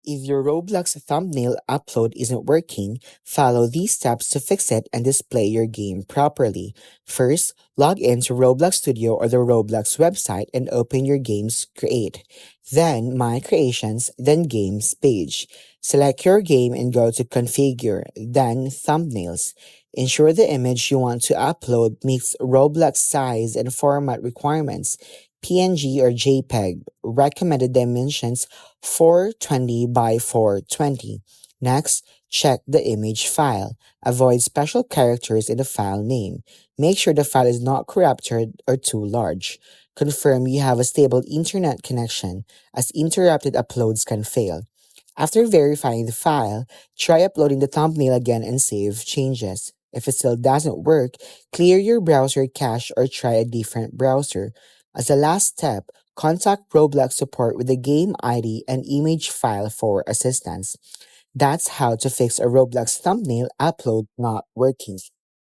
If your Roblox thumbnail upload isn't working, follow these steps to fix it and display your game properly. First, log into Roblox Studio or the Roblox website and open your game's create. Then, My Creations, then Games page. Select your game and go to Configure, then Thumbnails. Ensure the image you want to upload meets Roblox size and format requirements. PNG or JPEG. Recommended dimensions 420 by 420. Next, check the image file. Avoid special characters in the file name. Make sure the file is not corrupted or too large. Confirm you have a stable internet connection, as interrupted uploads can fail. After verifying the file, try uploading the thumbnail again and save changes. If it still doesn't work, clear your browser cache or try a different browser. As a last step, contact Roblox support with the game ID and image file for assistance. That's how to fix a Roblox thumbnail upload not working.